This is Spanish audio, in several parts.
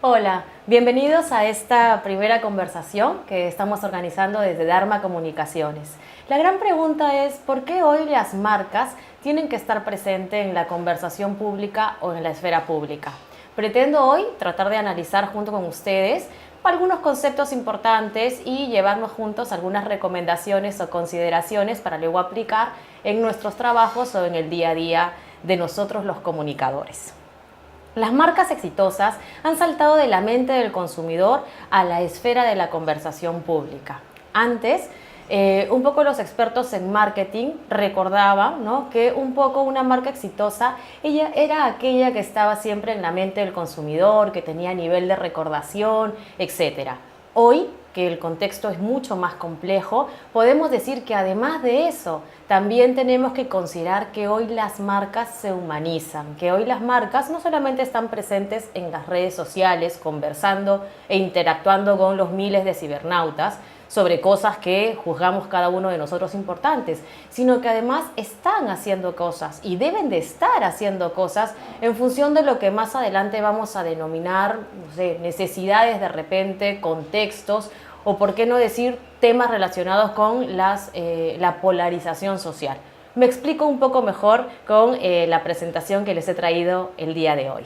Hola, bienvenidos a esta primera conversación que estamos organizando desde Dharma Comunicaciones. La gran pregunta es, ¿por qué hoy las marcas tienen que estar presentes en la conversación pública o en la esfera pública? Pretendo hoy tratar de analizar junto con ustedes algunos conceptos importantes y llevarnos juntos algunas recomendaciones o consideraciones para luego aplicar en nuestros trabajos o en el día a día de nosotros los comunicadores. Las marcas exitosas han saltado de la mente del consumidor a la esfera de la conversación pública. Antes, un poco los expertos en marketing recordaban, ¿no?, que un poco una marca exitosa ella era aquella que estaba siempre en la mente del consumidor, que tenía nivel de recordación, etc. Hoy, que el contexto es mucho más complejo, podemos decir que además de eso, también tenemos que considerar que hoy las marcas se humanizan, que hoy las marcas no solamente están presentes en las redes sociales, conversando e interactuando con los miles de cibernautas sobre cosas que juzgamos cada uno de nosotros importantes, sino que además están haciendo cosas y deben de estar haciendo cosas en función de lo que más adelante vamos a denominar, no sé, necesidades de repente, contextos, o por qué no decir temas relacionados con la polarización social. Me explico un poco mejor con la presentación que les he traído el día de hoy.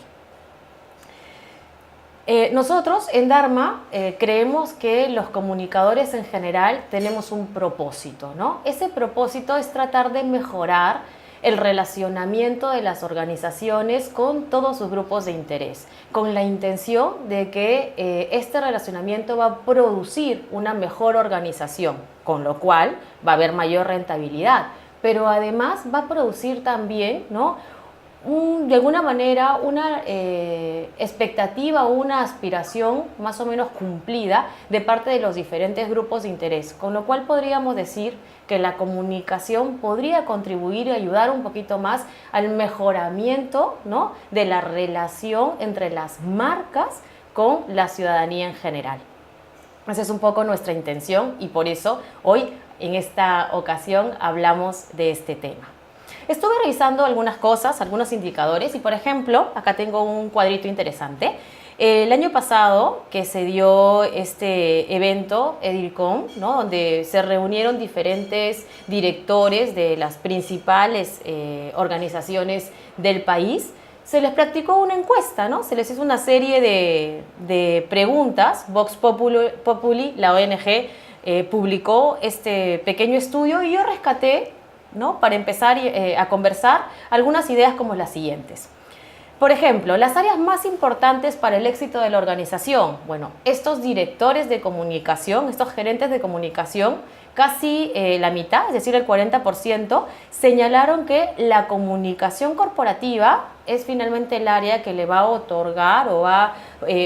Nosotros en Dharma creemos que los comunicadores en general tenemos un propósito, ¿no? Ese propósito es tratar de mejorar el relacionamiento de las organizaciones con todos sus grupos de interés, con la intención de que este relacionamiento va a producir una mejor organización, con lo cual va a haber mayor rentabilidad, pero además va a producir también, ¿no?, de alguna manera una expectativa o una aspiración más o menos cumplida de parte de los diferentes grupos de interés, con lo cual podríamos decir que la comunicación podría contribuir y ayudar un poquito más al mejoramiento, ¿no?, de la relación entre las marcas con la ciudadanía en general. Esa es un poco nuestra intención y por eso hoy en esta ocasión hablamos de este tema. Estuve revisando algunas cosas, algunos indicadores y, por ejemplo, acá tengo un cuadrito interesante. El año pasado que se dio este evento EDIRCON, ¿no?, donde se reunieron diferentes directores de las principales organizaciones del país, se les practicó una encuesta, ¿no? Se les hizo una serie de preguntas. Vox Populi, la ONG, publicó este pequeño estudio y yo rescaté, ¿no?, para empezar a conversar algunas ideas como las siguientes. Por ejemplo, las áreas más importantes para el éxito de la organización. Bueno, estos directores de comunicación, estos gerentes de comunicación, casi la mitad, es decir, el 40%, señalaron que la comunicación corporativa es finalmente el área que le va a otorgar o va a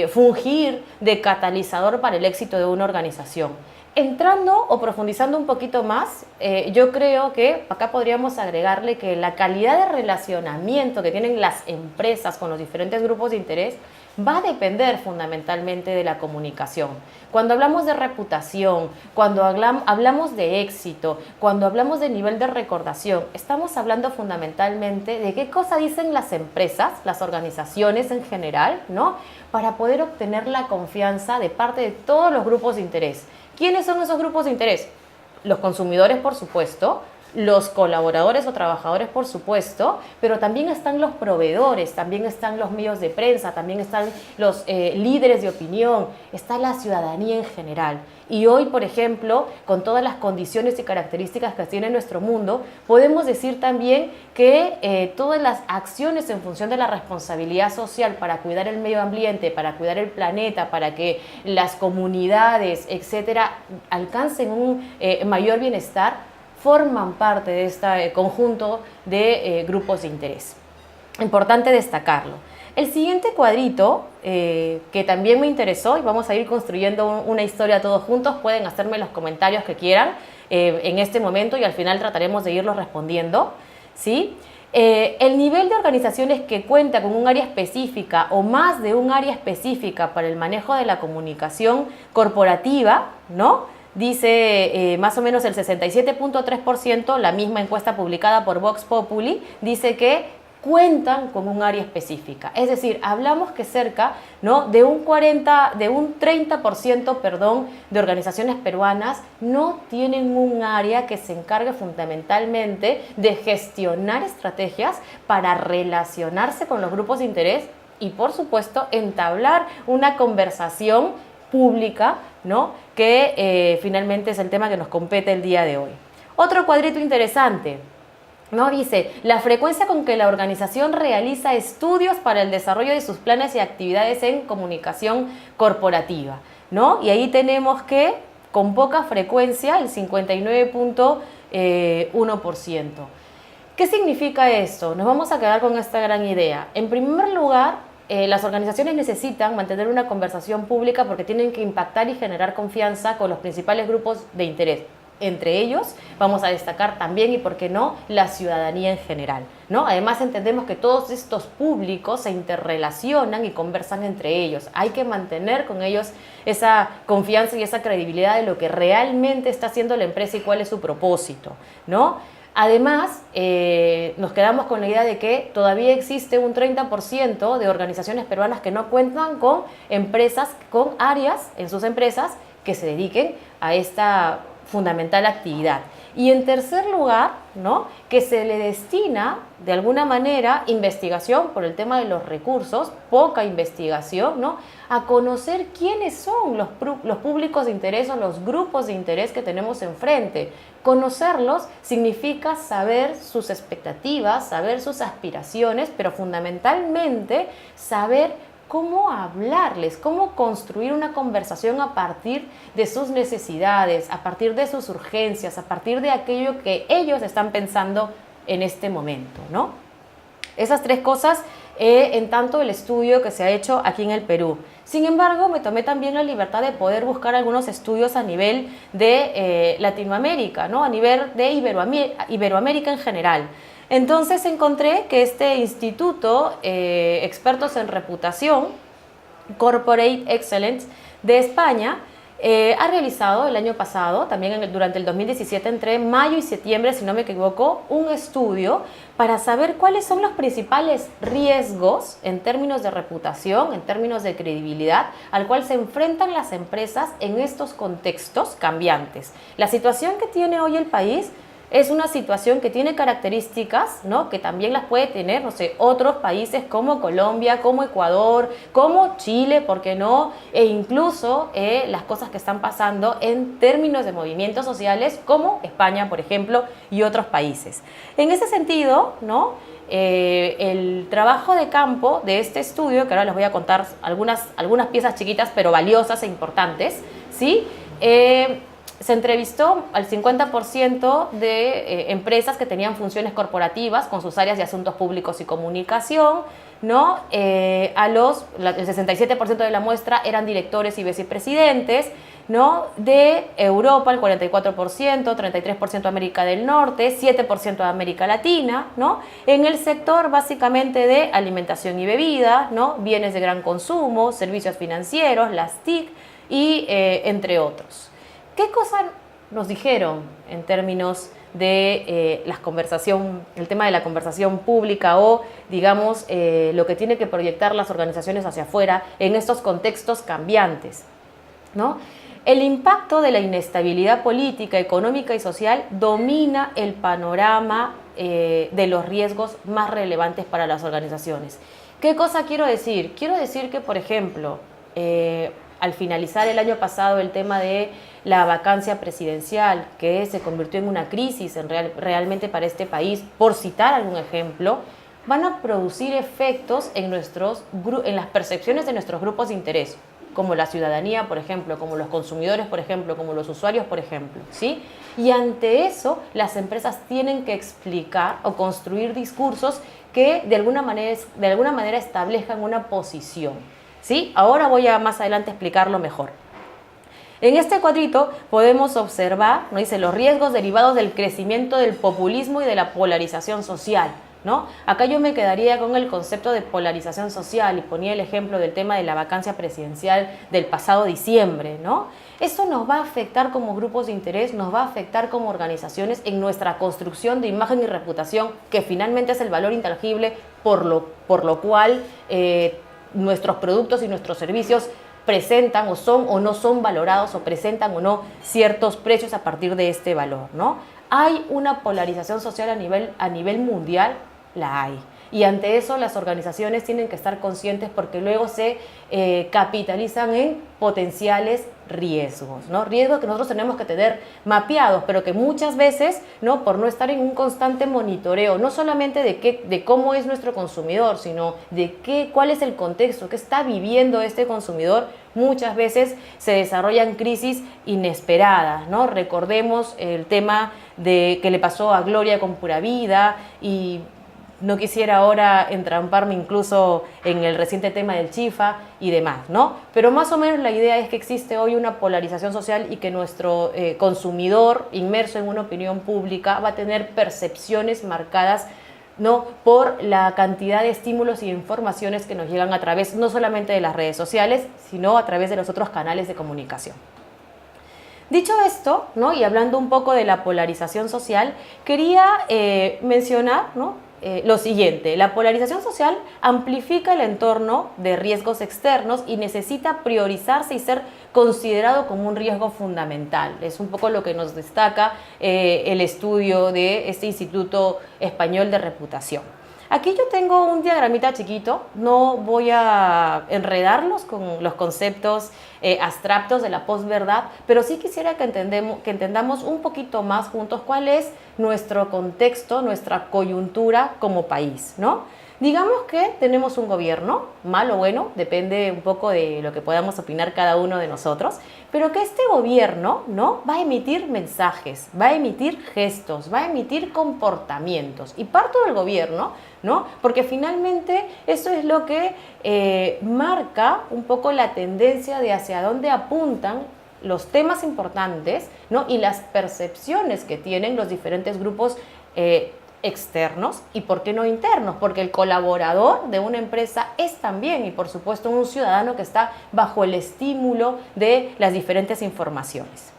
fungir de catalizador para el éxito de una organización. Entrando o profundizando un poquito más, yo creo que acá podríamos agregarle que la calidad de relacionamiento que tienen las empresas con los diferentes grupos de interés va a depender fundamentalmente de la comunicación. Cuando hablamos de reputación, cuando hablamos de éxito, cuando hablamos de nivel de recordación, estamos hablando fundamentalmente de qué cosa dicen las empresas, las organizaciones en general, ¿no?, para poder obtener la confianza de parte de todos los grupos de interés. ¿Quiénes son esos grupos de interés? Los consumidores, por supuesto, los colaboradores o trabajadores, por supuesto, pero también están los proveedores, también están los medios de prensa, también están los líderes de opinión, está la ciudadanía en general. Y hoy, por ejemplo, con todas las condiciones y características que tiene nuestro mundo, podemos decir también que todas las acciones en función de la responsabilidad social para cuidar el medio ambiente, para cuidar el planeta, para que las comunidades, etcétera, alcancen un mayor bienestar, forman parte de este conjunto de grupos de interés. Importante destacarlo. El siguiente cuadrito, que también me interesó, y vamos a ir construyendo una historia todos juntos, pueden hacerme los comentarios que quieran en este momento y al final trataremos de irlos respondiendo, ¿sí? El nivel de organizaciones que cuenta con un área específica o más de un área específica para el manejo de la comunicación corporativa, ¿no?, dice más o menos el 67.3%, la misma encuesta publicada por Vox Populi, dice que cuentan con un área específica. Es decir, hablamos que cerca, ¿no?, de un 30%, perdón, de organizaciones peruanas no tienen un área que se encargue fundamentalmente de gestionar estrategias para relacionarse con los grupos de interés y, por supuesto, entablar una conversación pública, ¿no?, que finalmente es el tema que nos compete el día de hoy. Otro cuadrito interesante, ¿no? Dice, la frecuencia con que la organización realiza estudios para el desarrollo de sus planes y actividades en comunicación corporativa, ¿no? Y ahí tenemos que, con poca frecuencia, el 59.1%. ¿Qué significa esto? Nos vamos a quedar con esta gran idea. En primer lugar, las organizaciones necesitan mantener una conversación pública porque tienen que impactar y generar confianza con los principales grupos de interés. Entre ellos vamos a destacar también, y por qué no, la ciudadanía en general, ¿no? Además entendemos que todos estos públicos se interrelacionan y conversan entre ellos. Hay que mantener con ellos esa confianza y esa credibilidad de lo que realmente está haciendo la empresa y cuál es su propósito, ¿no? Además, nos quedamos con la idea de que todavía existe un 30% de organizaciones peruanas que no cuentan con empresas, con áreas en sus empresas que se dediquen a esta fundamental actividad. Y en tercer lugar, ¿no?, que se le destina de alguna manera investigación por el tema de los recursos, poca investigación, ¿no?, a conocer quiénes son los públicos de interés o los grupos de interés que tenemos enfrente. Conocerlos significa saber sus expectativas, saber sus aspiraciones, pero fundamentalmente saber cómo hablarles, cómo construir una conversación a partir de sus necesidades, a partir de sus urgencias, a partir de aquello que ellos están pensando en este momento, ¿no? Esas tres cosas en tanto el estudio que se ha hecho aquí en el Perú. Sin embargo, me tomé también la libertad de poder buscar algunos estudios a nivel de Latinoamérica, ¿no?, a nivel de Iberoamérica en general. Entonces encontré que este instituto, expertos en reputación, Corporate Excellence de España, ha realizado el año pasado, también durante el 2017, entre mayo y septiembre, si no me equivoco, un estudio para saber cuáles son los principales riesgos en términos de reputación, en términos de credibilidad, al cual se enfrentan las empresas en estos contextos cambiantes. La situación que tiene hoy el país es una situación que tiene características, ¿no?, que también las puede tener, no sé, otros países como Colombia, como Ecuador, como Chile, ¿por qué no? E incluso las cosas que están pasando en términos de movimientos sociales como España, por ejemplo, y otros países. En ese sentido, ¿no?, el trabajo de campo de este estudio, que ahora les voy a contar algunas piezas chiquitas pero valiosas e importantes, ¿sí? Se entrevistó al 50% de empresas que tenían funciones corporativas con sus áreas de asuntos públicos y comunicación, ¿no? El 67% de la muestra eran directores y vicepresidentes, ¿no? De Europa el 44%, 33% América del Norte, 7% de América Latina, ¿no? En el sector básicamente de alimentación y bebida, ¿no?, bienes de gran consumo, servicios financieros, las TIC y entre otros. ¿Qué cosas nos dijeron en términos de el tema de la conversación pública o, digamos, lo que tiene que proyectar las organizaciones hacia afuera en estos contextos cambiantes, ¿no? El impacto de la inestabilidad política, económica y social domina el panorama de los riesgos más relevantes para las organizaciones. ¿Qué cosa quiero decir? Quiero decir que, por ejemplo, al finalizar el año pasado el tema de la vacancia presidencial, que se convirtió en una crisis realmente para este país, por citar algún ejemplo, van a producir efectos en las percepciones de nuestros grupos de interés, como la ciudadanía, por ejemplo, como los consumidores, por ejemplo, como los usuarios, por ejemplo, ¿sí? Y ante eso, las empresas tienen que explicar o construir discursos que de alguna manera establezcan una posición, ¿sí? Ahora voy a más adelante explicarlo mejor. En este cuadrito podemos observar, ¿no?, dice, los riesgos derivados del crecimiento del populismo y de la polarización social, ¿no? Acá yo me quedaría con el concepto de polarización social y ponía el ejemplo del tema de la vacancia presidencial del pasado diciembre, ¿no? Eso nos va a afectar como grupos de interés, nos va a afectar como organizaciones en nuestra construcción de imagen y reputación, que finalmente es el valor intangible por lo cual nuestros productos y nuestros servicios presentan o son o no son valorados o presentan o no ciertos precios a partir de este valor, ¿no? ¿Hay una polarización social a nivel mundial? La hay. Y ante eso las organizaciones tienen que estar conscientes porque luego se capitalizan en potenciales riesgos, ¿no? Riesgos que nosotros tenemos que tener mapeados, pero que muchas veces, ¿no? Por no estar en un constante monitoreo, no solamente de cómo es nuestro consumidor, sino de cuál es el contexto, qué está viviendo este consumidor, muchas veces se desarrollan crisis inesperadas, ¿no? Recordemos el tema que le pasó a Gloria con Pura Vida y no quisiera ahora entramparme incluso en el reciente tema del Chifa y demás, ¿no? Pero más o menos la idea es que existe hoy una polarización social y que nuestro consumidor, inmerso en una opinión pública, va a tener percepciones marcadas, ¿no? Por la cantidad de estímulos y informaciones que nos llegan a través no solamente de las redes sociales, sino a través de los otros canales de comunicación. Dicho esto, ¿no? Y hablando un poco de la polarización social, quería mencionar, ¿no? Lo siguiente: la polarización social amplifica el entorno de riesgos externos y necesita priorizarse y ser considerado como un riesgo fundamental. Es un poco lo que nos destaca el estudio de este Instituto Español de Reputación. Aquí yo tengo un diagramita chiquito, no voy a enredarlos con los conceptos abstractos de la posverdad, pero sí quisiera que entendamos un poquito más juntos cuál es nuestro contexto, nuestra coyuntura como país, ¿no? Digamos que tenemos un gobierno, malo o bueno, depende un poco de lo que podamos opinar cada uno de nosotros, pero que este gobierno, ¿no? Va a emitir mensajes, va a emitir gestos, va a emitir comportamientos. Y parto del gobierno, ¿no? Porque finalmente eso es lo que marca un poco la tendencia de hacia dónde apuntan los temas importantes, ¿no? Y las percepciones que tienen los diferentes grupos externos y por qué no internos, porque el colaborador de una empresa es también y por supuesto un ciudadano que está bajo el estímulo de las diferentes informaciones.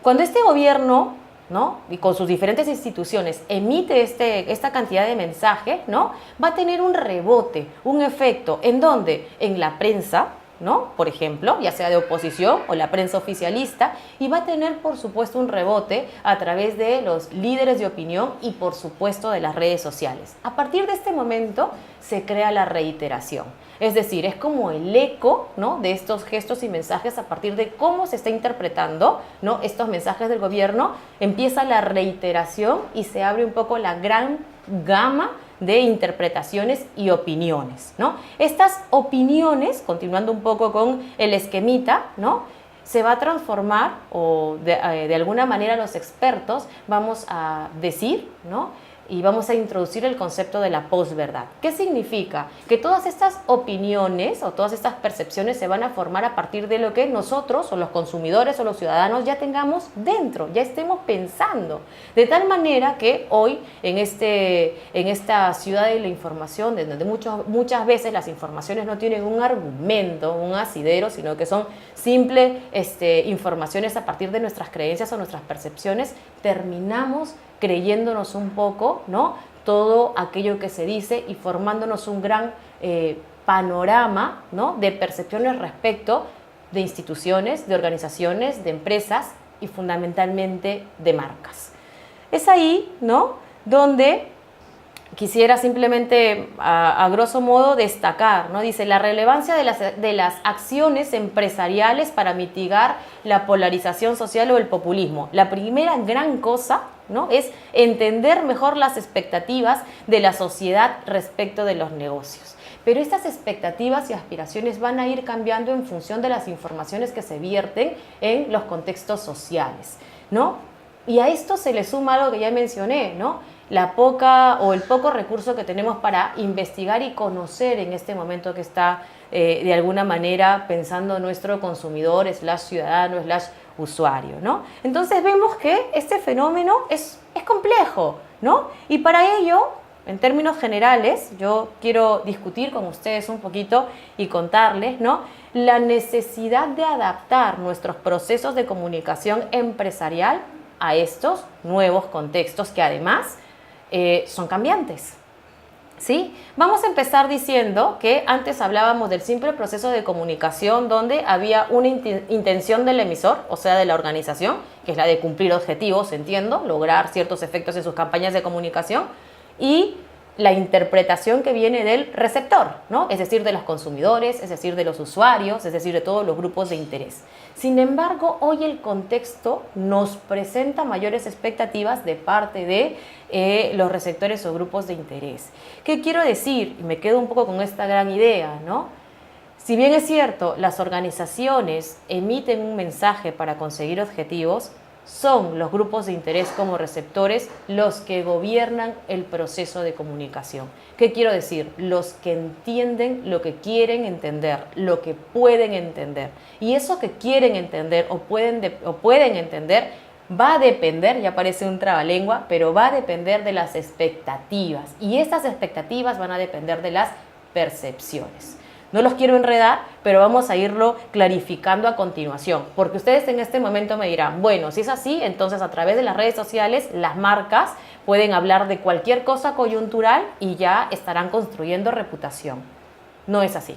Cuando este gobierno, ¿no? Y con sus diferentes instituciones emite esta cantidad de mensajes, ¿no? Va a tener un rebote, un efecto, ¿en dónde? En la prensa, ¿no? Por ejemplo, ya sea de oposición o la prensa oficialista, y va a tener, por supuesto, un rebote a través de los líderes de opinión y, por supuesto, de las redes sociales. A partir de este momento se crea la reiteración. Es decir, es como el eco, ¿no? De estos gestos y mensajes a partir de cómo se está interpretando, ¿no? Estos mensajes del gobierno, empieza la reiteración y se abre un poco la gran gama de interpretaciones y opiniones, ¿no? Estas opiniones, continuando un poco con el esquemita, ¿no? Se va a transformar o de alguna manera los expertos vamos a decir, ¿no? Y vamos a introducir el concepto de la posverdad. ¿Qué significa? Que todas estas opiniones o todas estas percepciones se van a formar a partir de lo que nosotros o los consumidores o los ciudadanos ya tengamos dentro, ya estemos pensando. De tal manera que hoy en esta ciudad de la información, donde muchas veces las informaciones no tienen un argumento, un asidero, sino que son simples informaciones a partir de nuestras creencias o nuestras percepciones, terminamos creyéndonos un poco, ¿no? Todo aquello que se dice y formándonos un gran panorama, ¿no? De percepciones respecto de instituciones, de organizaciones, de empresas y fundamentalmente de marcas. Es ahí, ¿no? Donde quisiera simplemente, a grosso modo, destacar, ¿no? Dice, la relevancia de las acciones empresariales para mitigar la polarización social o el populismo. La primera gran cosa, ¿no? Es entender mejor las expectativas de la sociedad respecto de los negocios. Pero estas expectativas y aspiraciones van a ir cambiando en función de las informaciones que se vierten en los contextos sociales, ¿no? Y a esto se le suma algo que ya mencioné, ¿no? El poco recurso que tenemos para investigar y conocer en este momento que está de alguna manera pensando nuestro consumidor, /ciudadano, /usuario, ¿no? Entonces vemos que este fenómeno es complejo, ¿no? Y para ello En términos generales, yo quiero discutir con ustedes un poquito y contarles, ¿no?, la necesidad de adaptar nuestros procesos de comunicación empresarial a estos nuevos contextos que además son cambiantes. ¿Sí? Vamos a empezar diciendo que antes hablábamos del simple proceso de comunicación donde había una intención del emisor, o sea, de la organización, que es la de cumplir objetivos, entiendo, lograr ciertos efectos en sus campañas de comunicación, y la interpretación que viene del receptor, ¿no? Es decir, de los consumidores, es decir, de los usuarios, es decir, de todos los grupos de interés. Sin embargo, hoy el contexto nos presenta mayores expectativas de parte de los receptores o grupos de interés. ¿Qué quiero decir? Y me quedo un poco con esta gran idea, ¿no? Si bien es cierto, las organizaciones emiten un mensaje para conseguir objetivos, son los grupos de interés como receptores los que gobiernan el proceso de comunicación. ¿Qué quiero decir? Los que entienden lo que quieren entender, lo que pueden entender. Y eso que quieren entender o pueden entender va a depender, ya parece un trabalengua, pero va a depender de las expectativas. Y estas expectativas van a depender de las percepciones. No los quiero enredar, pero vamos a irlo clarificando a continuación, porque ustedes en este momento me dirán, bueno, si es así, entonces a través de las redes sociales, las marcas pueden hablar de cualquier cosa coyuntural y ya estarán construyendo reputación. No es así.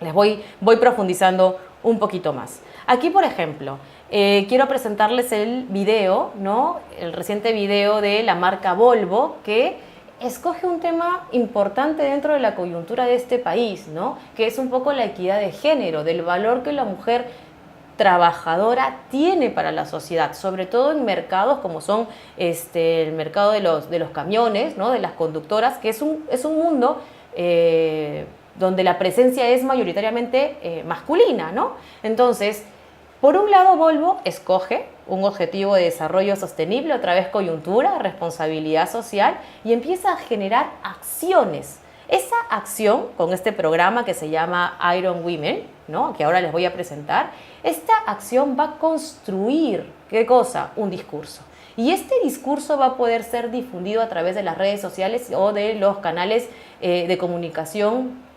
Les voy profundizando un poquito más. Aquí, por ejemplo, quiero presentarles el video, ¿no? El reciente video de la marca Volvo, que escoge un tema importante dentro de la coyuntura de este país, ¿no?, que es un poco la equidad de género, del valor que la mujer trabajadora tiene para la sociedad, sobre todo en mercados como son el mercado de los camiones, ¿no?, de las conductoras, que es un mundo donde la presencia es mayoritariamente masculina, ¿no? Entonces, por un lado, Volvo escoge un objetivo de desarrollo sostenible, otra vez coyuntura, responsabilidad social, y empieza a generar acciones. Esa acción, con este programa que se llama Iron Women, ¿no?, que ahora les voy a presentar, esta acción va a construir, ¿qué cosa? Un discurso. Y este discurso va a poder ser difundido a través de las redes sociales o de los canales de comunicación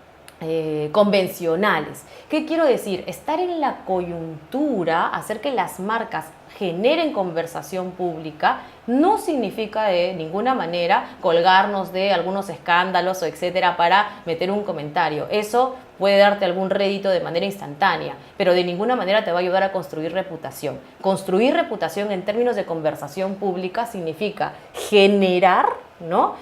convencionales. ¿Qué quiero decir? Estar en la coyuntura, hacer que las marcas generen conversación pública, no significa de ninguna manera colgarnos de algunos escándalos o etcétera para meter un comentario. Eso puede darte algún rédito de manera instantánea, pero de ninguna manera te va a ayudar a construir reputación. Construir reputación en términos de conversación pública significa generar, ¿no?,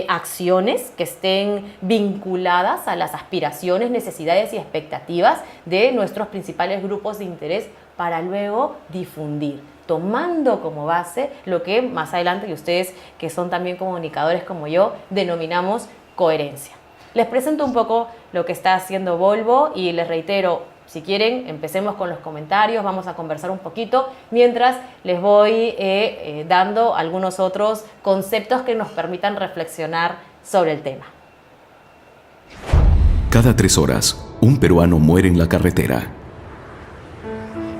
acciones que estén vinculadas a las aspiraciones, necesidades y expectativas de nuestros principales grupos de interés para luego difundir, tomando como base lo que más adelante, y ustedes que son también comunicadores como yo, denominamos coherencia. Les presento un poco lo que está haciendo Volvo y les reitero, si quieren, empecemos con los comentarios, vamos a conversar un poquito, mientras les voy dando algunos otros conceptos que nos permitan reflexionar sobre el tema. Cada 3 horas, un peruano muere en la carretera.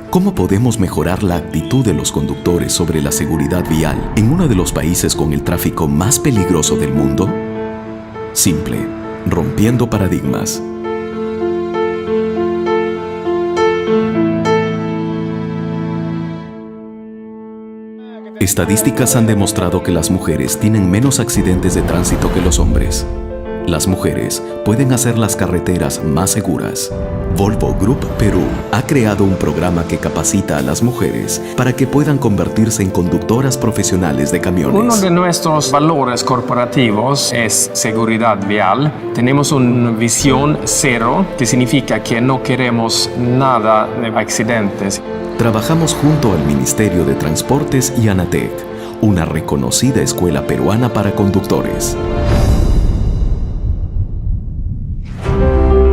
¿Cómo podemos mejorar la actitud de los conductores sobre la seguridad vial en uno de los países con el tráfico más peligroso del mundo? Simple, rompiendo paradigmas. Estadísticas han demostrado que las mujeres tienen menos accidentes de tránsito que los hombres. Las mujeres pueden hacer las carreteras más seguras. Volvo Group Perú ha creado un programa que capacita a las mujeres para que puedan convertirse en conductoras profesionales de camiones. Uno de nuestros valores corporativos es seguridad vial. Tenemos una visión cero, que significa que no queremos nada de accidentes. Trabajamos junto al Ministerio de Transportes y ANATEC, una reconocida escuela peruana para conductores.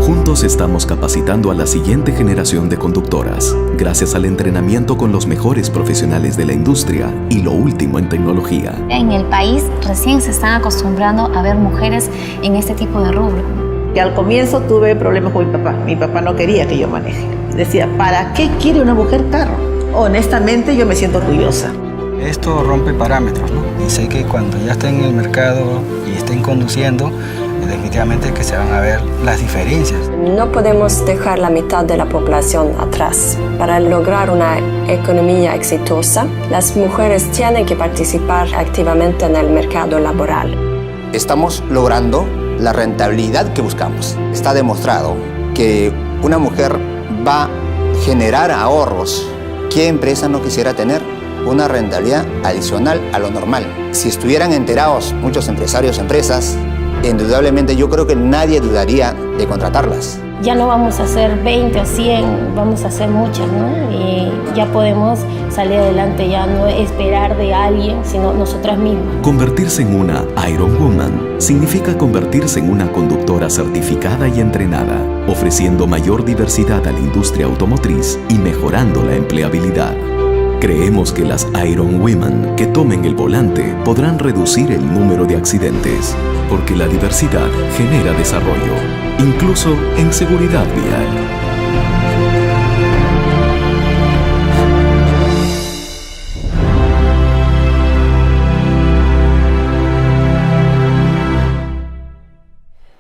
Juntos estamos capacitando a la siguiente generación de conductoras, gracias al entrenamiento con los mejores profesionales de la industria y lo último en tecnología. En el país recién se están acostumbrando a ver mujeres en este tipo de rubro. Y al comienzo tuve problemas con mi papá. Mi papá no quería que yo maneje. Decía, ¿para qué quiere una mujer carro? Honestamente, yo me siento orgullosa. Esto rompe parámetros, ¿no? Y sé que cuando ya estén en el mercado y estén conduciendo, definitivamente que se van a ver las diferencias. No podemos dejar la mitad de la población atrás. Para lograr una economía exitosa, las mujeres tienen que participar activamente en el mercado laboral. Estamos logrando la rentabilidad que buscamos. Está demostrado que una mujer va a generar ahorros. ¿Qué empresa no quisiera tener una rentabilidad adicional a lo normal? Si estuvieran enterados muchos empresarios, empresas, indudablemente yo creo que nadie dudaría de contratarlas. Ya no vamos a hacer 20 o 100, vamos a hacer muchas, ¿no? Y ya podemos salir adelante, ya no esperar de alguien, sino nosotras mismas. Convertirse en una Iron Woman significa convertirse en una conductora certificada y entrenada, ofreciendo mayor diversidad a la industria automotriz y mejorando la empleabilidad. Creemos que las Iron Women que tomen el volante podrán reducir el número de accidentes, porque la diversidad genera desarrollo, incluso en seguridad vial.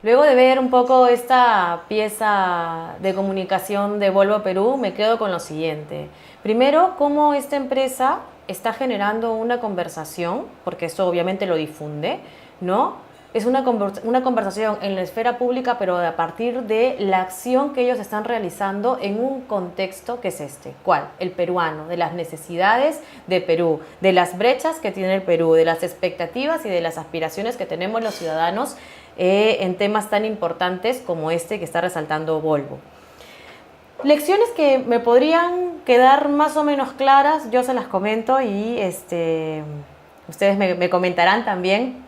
Luego de ver un poco esta pieza de comunicación de Volvo Perú, me quedo con lo siguiente. Primero, cómo esta empresa está generando una conversación, porque esto obviamente lo difunde, ¿no? Es una conversación en la esfera pública, pero a partir de la acción que ellos están realizando en un contexto que es este. ¿Cuál? El peruano, de las necesidades de Perú, de las brechas que tiene el Perú, de las expectativas y de las aspiraciones que tenemos los ciudadanos en temas tan importantes como este que está resaltando Volvo. Lecciones que me podrían quedar más o menos claras, yo se las comento y ustedes me comentarán también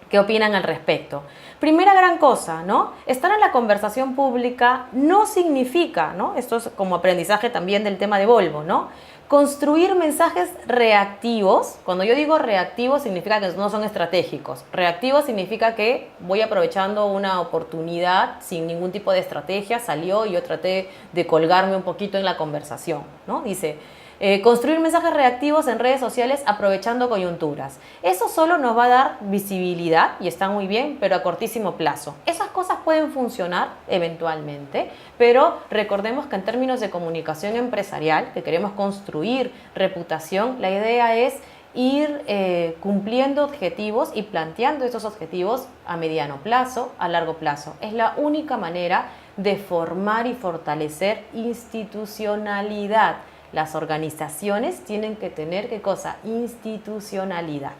qué opinan al respecto. Primera gran cosa, ¿no? Estar en la conversación pública no significa, ¿no? Esto es como aprendizaje también del tema de Volvo, ¿no? Construir mensajes reactivos. Cuando yo digo reactivos significa que no son estratégicos. Reactivos significa que voy aprovechando una oportunidad sin ningún tipo de estrategia, salió y yo traté de colgarme un poquito en la conversación, ¿no? Dice, construir mensajes reactivos en redes sociales aprovechando coyunturas. Eso solo nos va a dar visibilidad y está muy bien, pero a cortísimo plazo. Esas cosas pueden funcionar eventualmente, pero recordemos que en términos de comunicación empresarial, que queremos construir reputación, la idea es ir cumpliendo objetivos y planteando esos objetivos a mediano plazo, a largo plazo. Es la única manera de formar y fortalecer institucionalidad. Las organizaciones tienen que tener, ¿qué cosa? Institucionalidad,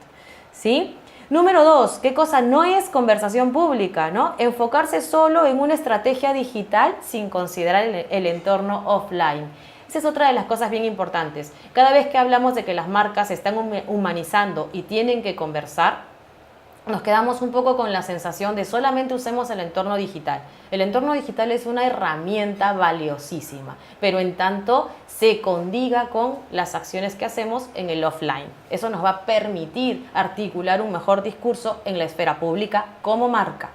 ¿sí? Número 2, ¿qué cosa no es conversación pública, ¿no? Enfocarse solo en una estrategia digital sin considerar el entorno offline. Esa es otra de las cosas bien importantes. Cada vez que hablamos de que las marcas se están humanizando y tienen que conversar, nos quedamos un poco con la sensación de solamente usemos el entorno digital. El entorno digital es una herramienta valiosísima, pero en tanto se condiga con las acciones que hacemos en el offline. Eso nos va a permitir articular un mejor discurso en la esfera pública como marca.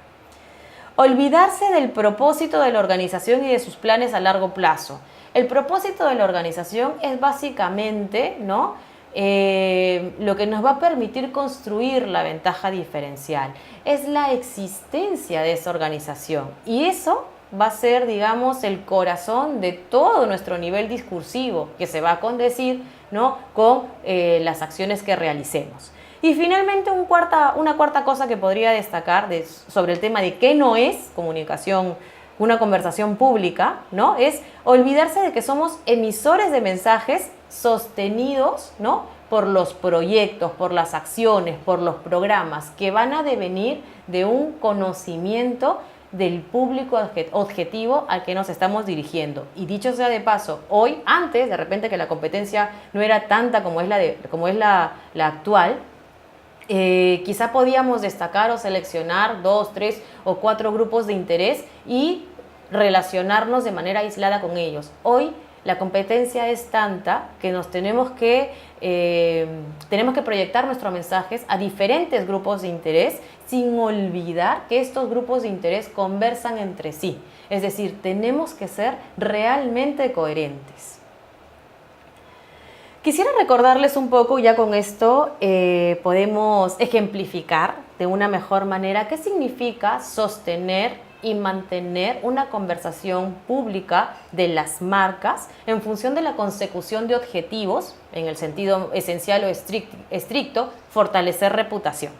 Olvidarse del propósito de la organización y de sus planes a largo plazo. El propósito de la organización es básicamente, ¿no?, lo que nos va a permitir construir la ventaja diferencial. Es la existencia de esa organización y eso va a ser, digamos, el corazón de todo nuestro nivel discursivo que se va a condecir, ¿no?, con las acciones que realicemos. Y finalmente una cuarta cosa que podría destacar sobre el tema de qué no es comunicación, una conversación pública, ¿no?, es olvidarse de que somos emisores de mensajes sostenidos, ¿no?, por los proyectos, por las acciones, por los programas que van a devenir de un conocimiento del público objetivo al que nos estamos dirigiendo. Y dicho sea de paso, hoy, antes, de repente que la competencia no era tanta como es la actual, quizá podíamos destacar o seleccionar 2, 3 o 4 grupos de interés y relacionarnos de manera aislada con ellos. Hoy la competencia es tanta que nos tenemos que proyectar nuestros mensajes a diferentes grupos de interés sin olvidar que estos grupos de interés conversan entre sí. Es decir, tenemos que ser realmente coherentes. Quisiera recordarles un poco, ya con esto podemos ejemplificar de una mejor manera qué significa sostener y mantener una conversación pública de las marcas en función de la consecución de objetivos, en el sentido esencial o estricto, fortalecer reputación.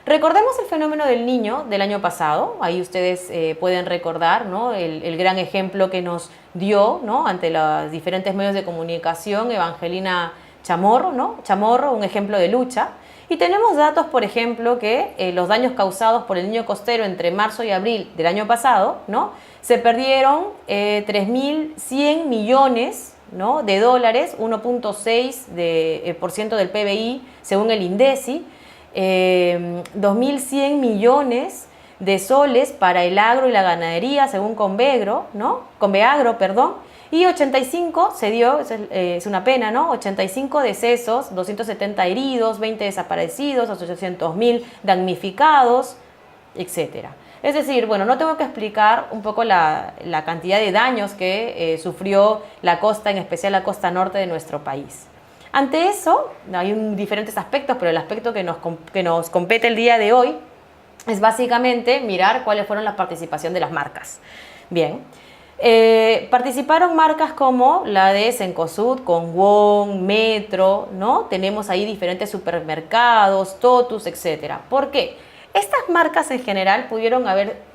Recordemos el fenómeno del niño del año pasado. Ahí ustedes pueden recordar, ¿no?, el gran ejemplo que nos dio, ¿no?, ante los diferentes medios de comunicación Evangelina Chamorro, ¿no? Chamorro, un ejemplo de lucha. Y tenemos datos, por ejemplo, que los daños causados por el niño costero entre marzo y abril del año pasado, ¿no?, se perdieron 3.100 millones, ¿no?, de dólares, 1.6% del PBI, según el INDECI, 2.100 millones de soles para el agro y la ganadería, según Conveagro, ¿no?, perdón. Y 85 se dio, es una pena, ¿no? 85 decesos, 270 heridos, 20 desaparecidos, 800.000 damnificados, etc. Es decir, bueno, no tengo que explicar un poco la cantidad de daños que sufrió la costa, en especial la costa norte de nuestro país. Ante eso, hay diferentes aspectos, pero el aspecto que nos compete el día de hoy es básicamente mirar cuáles fueron la participación de las marcas. Bien. Participaron marcas como la de Cencosud, Congon, Metro, ¿no? Tenemos ahí diferentes supermercados, Totus, etc. ¿Por qué? Estas marcas en general pudieron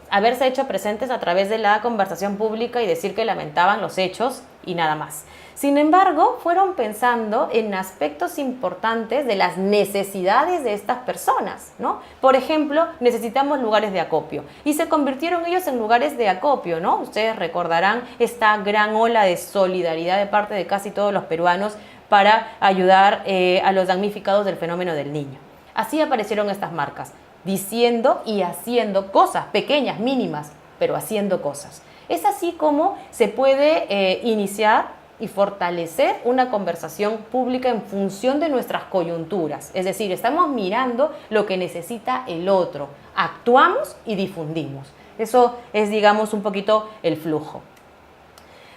haberse hecho presentes a través de la conversación pública y decir que lamentaban los hechos y nada más. Sin embargo, fueron pensando en aspectos importantes de las necesidades de estas personas, ¿no? Por ejemplo, necesitamos lugares de acopio y se convirtieron ellos en lugares de acopio, ¿no? Ustedes recordarán esta gran ola de solidaridad de parte de casi todos los peruanos para ayudar a los damnificados del fenómeno del niño. Así aparecieron estas marcas, diciendo y haciendo cosas pequeñas, mínimas, pero haciendo cosas. Es así como se puede iniciar y fortalecer una conversación pública en función de nuestras coyunturas. Es decir, estamos mirando lo que necesita el otro, actuamos y difundimos. Eso es, digamos, un poquito el flujo.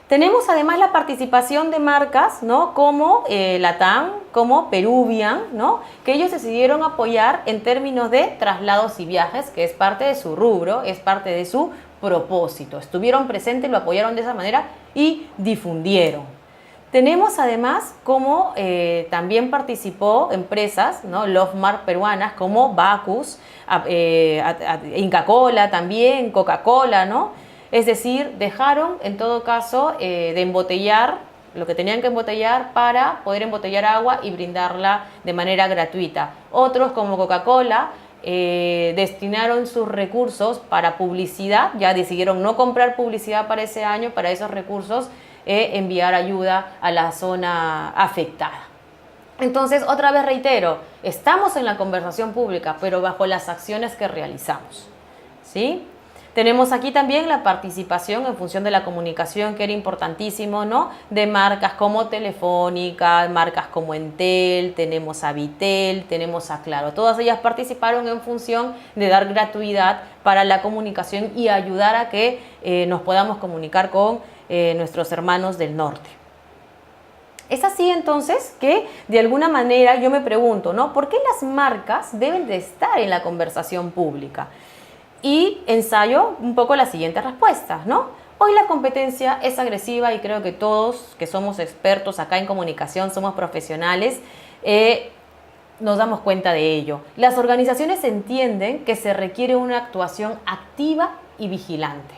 Tenemos además la participación de marcas, ¿no?, como Latam, como Peruvian, ¿no?, que ellos decidieron apoyar en términos de traslados y viajes, que es parte de su rubro, es parte de su propósito. Estuvieron presentes, lo apoyaron de esa manera y difundieron. Tenemos además como también participó empresas, ¿no?, Lovemart peruanas como Bacus, Inca Kola también, Coca-Cola, ¿no? Es decir, dejaron en todo caso de embotellar lo que tenían que embotellar para poder embotellar agua y brindarla de manera gratuita. Otros como Coca-Cola destinaron sus recursos para publicidad, ya decidieron no comprar publicidad para ese año, para esos recursos enviar ayuda a la zona afectada. Entonces, otra vez reitero, estamos en la conversación pública, pero bajo las acciones que realizamos, ¿sí? Tenemos aquí también la participación en función de la comunicación, que era importantísimo, ¿no?, de marcas como Telefónica, marcas como Entel, tenemos a Vitel, tenemos a Claro. Todas ellas participaron en función de dar gratuidad para la comunicación y ayudar a que nos podamos comunicar con nuestros hermanos del norte. Es así entonces que de alguna manera yo me pregunto, ¿no?, ¿por qué las marcas deben de estar en la conversación pública? Y ensayo un poco las siguientes respuestas, ¿no? Hoy la competencia es agresiva y creo que todos que somos expertos acá en comunicación, somos profesionales, nos damos cuenta de ello. Las organizaciones entienden que se requiere una actuación activa y vigilante.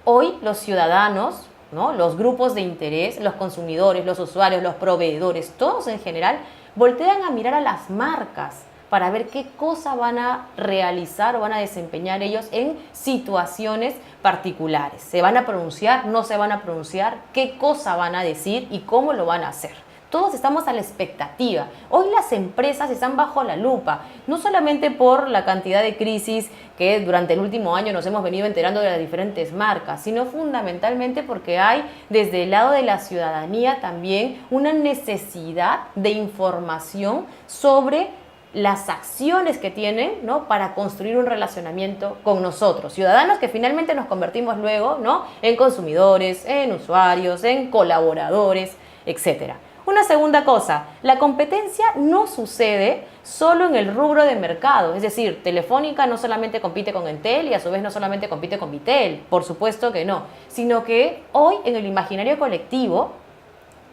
Hoy los ciudadanos, ¿no?, los grupos de interés, los consumidores, los usuarios, los proveedores, todos en general, voltean a mirar a las marcas para ver qué cosa van a realizar o van a desempeñar ellos en situaciones particulares. ¿Se van a pronunciar? ¿No se van a pronunciar? ¿Qué cosa van a decir y cómo lo van a hacer? Todos estamos a la expectativa. Hoy las empresas están bajo la lupa, no solamente por la cantidad de crisis que durante el último año nos hemos venido enterando de las diferentes marcas, sino fundamentalmente porque hay desde el lado de la ciudadanía también una necesidad de información sobre las acciones que tienen, ¿no?, para construir un relacionamiento con nosotros, ciudadanos que finalmente nos convertimos luego, ¿no?, en consumidores, en usuarios, en colaboradores, etc. Una segunda cosa, la competencia no sucede solo en el rubro de mercado, es decir, Telefónica no solamente compite con Entel y a su vez no solamente compite con Vitel, por supuesto que no, sino que hoy en el imaginario colectivo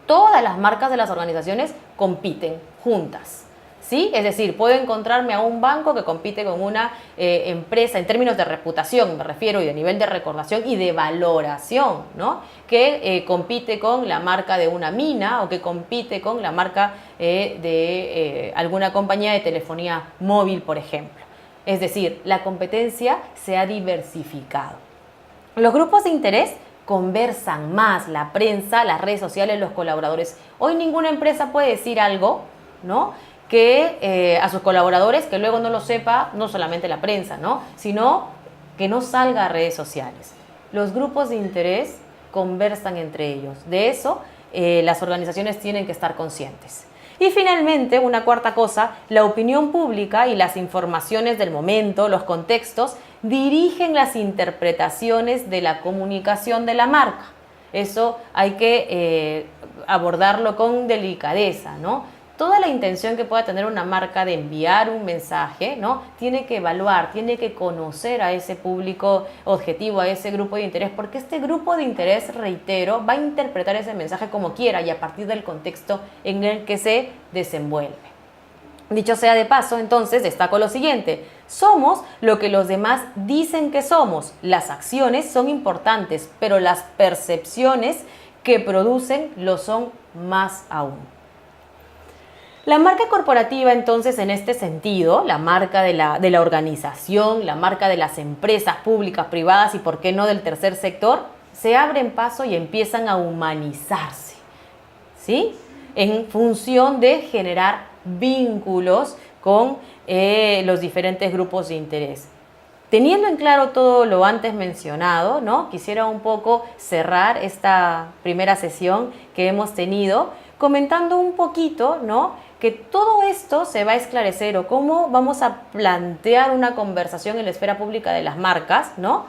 todas las marcas de las organizaciones compiten juntas. ¿Sí? Es decir, puedo encontrarme a un banco que compite con una empresa en términos de reputación, me refiero, y de nivel de recordación y de valoración, ¿no? Que compite con la marca de una mina o que compite con la marca de alguna compañía de telefonía móvil, por ejemplo. Es decir, la competencia se ha diversificado. Los grupos de interés conversan más, la prensa, las redes sociales, los colaboradores. Hoy ninguna empresa puede decir algo, ¿no?, que a sus colaboradores que luego no lo sepa no solamente la prensa, ¿no?, sino que no salga a redes sociales. Los grupos de interés conversan entre ellos. De eso las organizaciones tienen que estar conscientes. Y finalmente, una cuarta cosa, la opinión pública y las informaciones del momento, los contextos, dirigen las interpretaciones de la comunicación de la marca. Eso hay que abordarlo con delicadeza, ¿no? Toda la intención que pueda tener una marca de enviar un mensaje, ¿no?, tiene que evaluar, tiene que conocer a ese público objetivo, a ese grupo de interés, porque este grupo de interés, reitero, va a interpretar ese mensaje como quiera y a partir del contexto en el que se desenvuelve. Dicho sea de paso, entonces, destaco lo siguiente: somos lo que los demás dicen que somos. Las acciones son importantes, pero las percepciones que producen lo son más aún. La marca corporativa, entonces, en este sentido, la marca de la organización, la marca de las empresas públicas, privadas y, por qué no, del tercer sector, se abren paso y empiezan a humanizarse, ¿sí?, en función de generar vínculos con los diferentes grupos de interés. Teniendo en claro todo lo antes mencionado, ¿no?, quisiera un poco cerrar esta primera sesión que hemos tenido comentando un poquito, ¿no?, que todo esto se va a esclarecer o cómo vamos a plantear una conversación en la esfera pública de las marcas, ¿no?,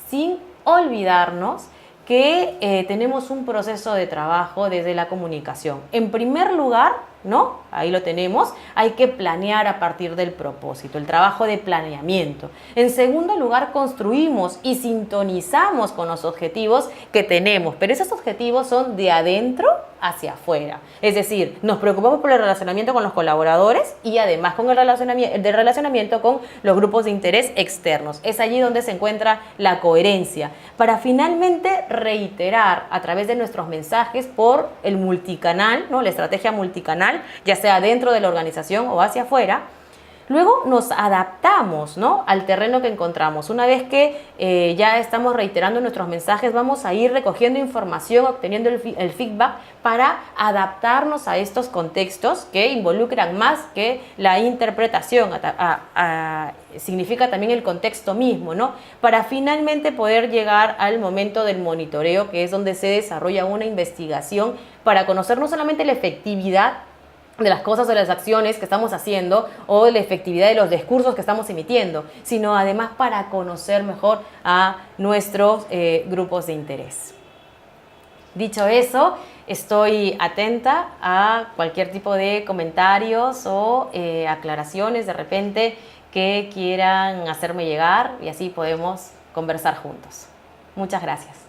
sin olvidarnos que tenemos un proceso de trabajo desde la comunicación. En primer lugar, ¿no?, ahí lo tenemos, hay que planear a partir del propósito, el trabajo de planeamiento. En segundo lugar, construimos y sintonizamos con los objetivos que tenemos, pero esos objetivos son de adentro hacia afuera. Es decir, nos preocupamos por el relacionamiento con los colaboradores y además con el relacionamiento con los grupos de interés externos. Es allí donde se encuentra la coherencia, para finalmente reiterar a través de nuestros mensajes por el multicanal, ¿no?, la estrategia multicanal, ya sea dentro de la organización o hacia afuera. Luego nos adaptamos, ¿no?, al terreno que encontramos. Una vez que ya estamos reiterando nuestros mensajes, vamos a ir recogiendo información, obteniendo el feedback para adaptarnos a estos contextos que involucran más que la interpretación. Significa también el contexto mismo, ¿no?, para finalmente poder llegar al momento del monitoreo, que es donde se desarrolla una investigación para conocer no solamente la efectividad de las cosas o de las acciones que estamos haciendo o la efectividad de los discursos que estamos emitiendo, sino además para conocer mejor a nuestros grupos de interés. Dicho eso, estoy atenta a cualquier tipo de comentarios o aclaraciones de repente que quieran hacerme llegar y así podemos conversar juntos. Muchas gracias.